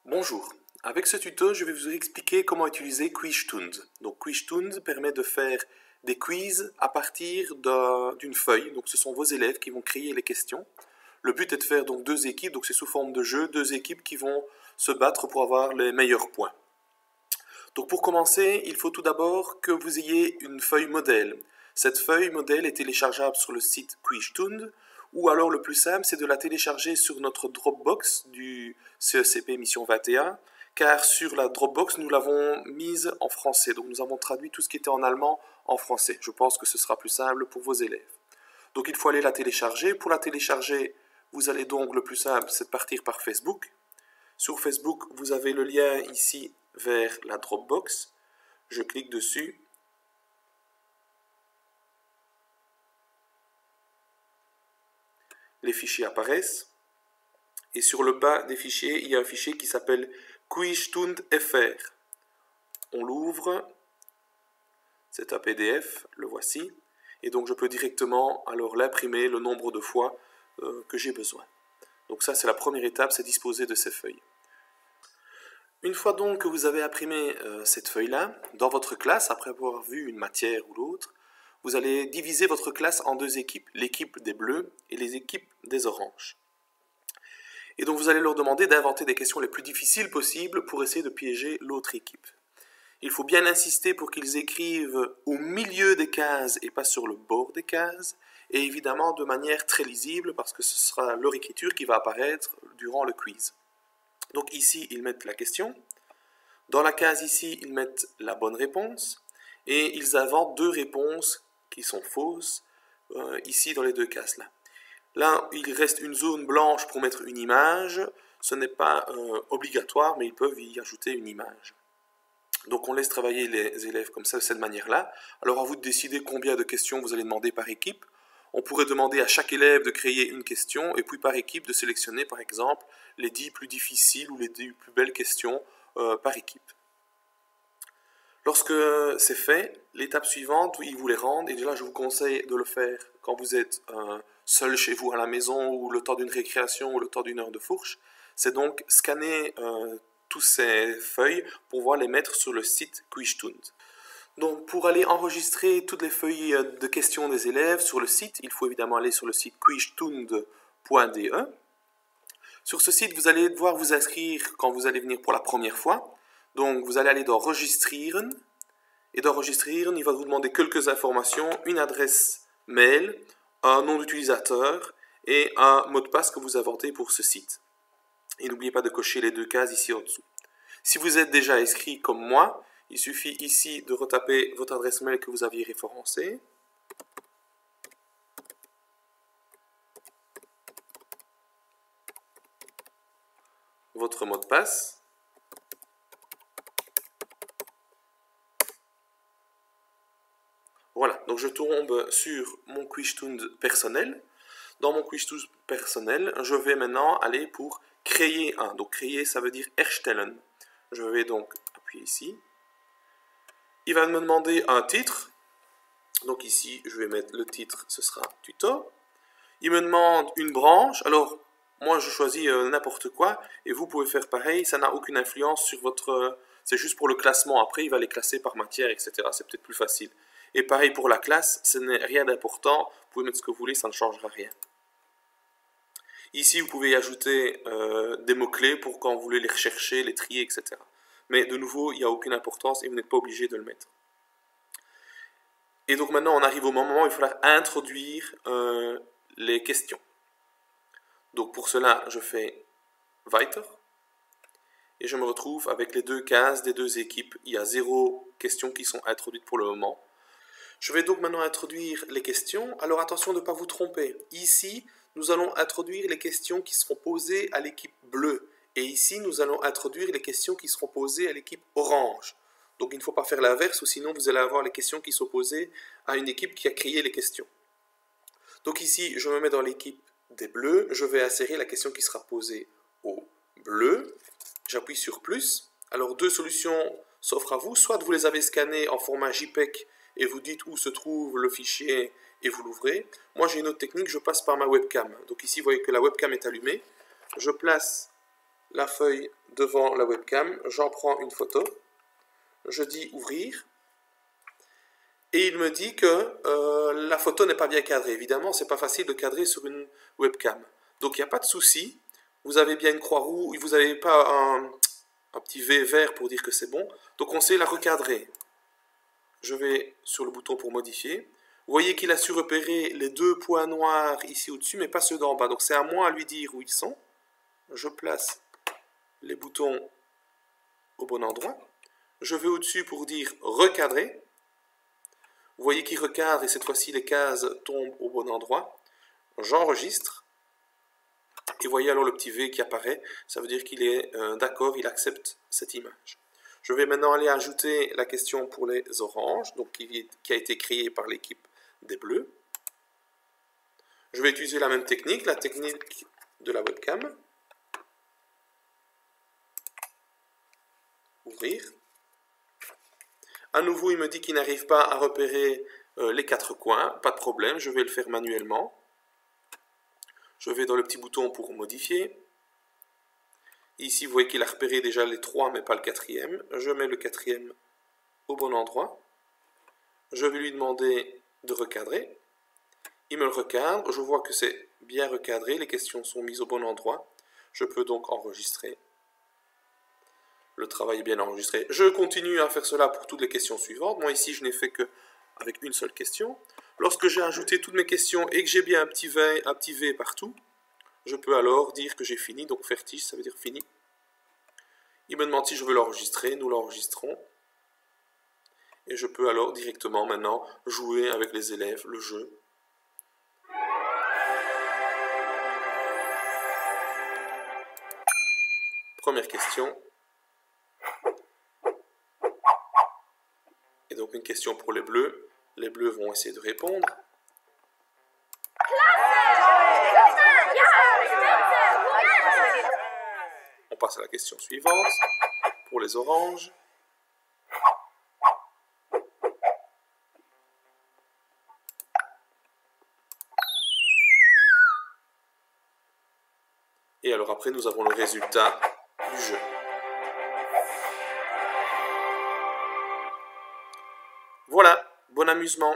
Bonjour, avec ce tuto je vais vous expliquer comment utiliser Quiztoons. Donc Quiztoons permet de faire des quiz à partir d'une feuille, donc ce sont vos élèves qui vont créer les questions. Le but est de faire donc deux équipes, donc c'est sous forme de jeu, deux équipes qui vont se battre pour avoir les meilleurs points. Donc pour commencer, il faut tout d'abord que vous ayez une feuille modèle. Cette feuille modèle est téléchargeable sur le site Quiztoons, ou alors le plus simple, c'est de la télécharger sur notre Dropbox du CECP Mission 21, car sur la Dropbox, nous l'avons mise en français. Donc nous avons traduit tout ce qui était en allemand en français. Je pense que ce sera plus simple pour vos élèves. Donc il faut aller la télécharger. Pour la télécharger, vous allez donc, le plus simple, c'est de partir par Facebook. Sur Facebook, vous avez le lien ici vers la Dropbox. Je clique dessus. Les fichiers apparaissent. Et sur le bas des fichiers, il y a un fichier qui s'appelle Quiztoons.fr. On l'ouvre. C'est un PDF, le voici. Et donc je peux directement alors l'imprimer le nombre de fois que j'ai besoin. Donc ça, c'est la première étape, c'est disposer de ces feuilles. Une fois donc que vous avez imprimé cette feuille-là, dans votre classe, après avoir vu une matière ou l'autre, vous allez diviser votre classe en deux équipes, l'équipe des bleus et les équipes des oranges. Et donc vous allez leur demander d'inventer des questions les plus difficiles possibles pour essayer de piéger l'autre équipe. Il faut bien insister pour qu'ils écrivent au milieu des cases et pas sur le bord des cases, et évidemment de manière très lisible parce que ce sera leur écriture qui va apparaître durant le quiz. Donc ici, ils mettent la question. Dans la case ici, ils mettent la bonne réponse. Et ils inventent deux réponses qui sont fausses, ici dans les deux cases-là. Là, il reste une zone blanche pour mettre une image. Ce n'est pas obligatoire, mais ils peuvent y ajouter une image. Donc on laisse travailler les élèves comme ça, de cette manière-là. Alors à vous de décider combien de questions vous allez demander par équipe. On pourrait demander à chaque élève de créer une question et puis par équipe de sélectionner par exemple les 10 plus difficiles ou les 10 plus belles questions par équipe. Lorsque c'est fait, l'étape suivante, ils vous les rendent et là je vous conseille de le faire quand vous êtes seul chez vous à la maison ou le temps d'une récréation ou le temps d'une heure de fourche. C'est donc scanner toutes ces feuilles pour pouvoir les mettre sur le site Quiztoons. Donc pour aller enregistrer toutes les feuilles de questions des élèves sur le site, il faut évidemment aller sur le site quiztoons.de. Sur ce site, vous allez devoir vous inscrire quand vous allez venir pour la première fois. Donc vous allez aller dans Registrieren. Et dans Registrieren, il va vous demander quelques informations, une adresse mail, un nom d'utilisateur et un mot de passe que vous inventez pour ce site. Et n'oubliez pas de cocher les deux cases ici en dessous. Si vous êtes déjà inscrit comme moi, il suffit ici de retaper votre adresse mail que vous aviez référencée. Votre mot de passe. Voilà, donc je tombe sur mon Quiztoons personnel. Dans mon Quiztoons personnel, je vais maintenant aller pour créer un. Donc créer, ça veut dire erstellen. Je vais donc appuyer ici. Il va me demander un titre. Donc ici, je vais mettre le titre, ce sera tuto. Il me demande une branche. Alors, moi, je choisis n'importe quoi. Et vous pouvez faire pareil. Ça n'a aucune influence sur votre... c'est juste pour le classement. Après, il va les classer par matière, etc. C'est peut-être plus facile. Et pareil pour la classe, ce n'est rien d'important. Vous pouvez mettre ce que vous voulez, ça ne changera rien. Ici, vous pouvez y ajouter des mots-clés pour quand vous voulez les rechercher, les trier, etc. Mais de nouveau, il n'y a aucune importance et vous n'êtes pas obligé de le mettre. Et donc maintenant, on arrive au moment où il faudra introduire les questions. Donc pour cela, je fais Weiter. Et je me retrouve avec les deux cases des deux équipes. Il y a 0 questions qui sont introduites pour le moment. Je vais donc maintenant introduire les questions. Alors attention de ne pas vous tromper. Ici, nous allons introduire les questions qui seront posées à l'équipe bleue. Et ici, nous allons introduire les questions qui seront posées à l'équipe orange. Donc il ne faut pas faire l'inverse, ou sinon vous allez avoir les questions qui sont posées à une équipe qui a créé les questions. Donc ici, je me mets dans l'équipe des bleus. Je vais insérer la question qui sera posée aux bleus. J'appuie sur plus. Alors deux solutions s'offrent à vous. Soit vous les avez scannés en format JPEG et vous dites où se trouve le fichier et vous l'ouvrez. Moi j'ai une autre technique, je passe par ma webcam. Donc ici vous voyez que la webcam est allumée. Je place la feuille devant la webcam, j'en prends une photo, je dis ouvrir, et il me dit que la photo n'est pas bien cadrée. Évidemment, c'est pas facile de cadrer sur une webcam. Donc il n'y a pas de souci, vous avez bien une croix rouge, vous n'avez pas un petit V vert pour dire que c'est bon, donc on sait la recadrer. Je vais sur le bouton pour modifier. Vous voyez qu'il a su repérer les deux points noirs ici au-dessus, mais pas ceux d'en bas. Donc c'est à moi à lui dire où ils sont. Je place les boutons au bon endroit. Je vais au-dessus pour dire recadrer. Vous voyez qu'il recadre et cette fois-ci les cases tombent au bon endroit. J'enregistre. Et vous voyez alors le petit V qui apparaît. Ça veut dire qu'il est d'accord, il accepte cette image. Je vais maintenant aller ajouter la question pour les oranges, donc qui a été créée par l'équipe des bleus. Je vais utiliser la même technique, la technique de la webcam. Ouvrir. À nouveau, il me dit qu'il n'arrive pas à repérer les quatre coins. Pas de problème, je vais le faire manuellement. Je vais dans le petit bouton pour modifier. Ici, vous voyez qu'il a repéré déjà les trois, mais pas le quatrième. Je mets le quatrième au bon endroit. Je vais lui demander de recadrer. Il me le recadre. Je vois que c'est bien recadré. Les questions sont mises au bon endroit. Je peux donc enregistrer. Le travail est bien enregistré. Je continue à faire cela pour toutes les questions suivantes. Moi, ici, je n'ai fait qu'avec une seule question. Lorsque j'ai ajouté toutes mes questions et que j'ai bien un petit V partout, je peux alors dire que j'ai fini, donc fertig, ça veut dire fini. Il me demande si je veux l'enregistrer, nous l'enregistrons. Et je peux alors directement maintenant jouer avec les élèves le jeu. Première question. Et donc une question pour les bleus. Les bleus vont essayer de répondre. On passe à la question suivante, pour les oranges. Et alors après, nous avons le résultat du jeu. Voilà, bon amusement.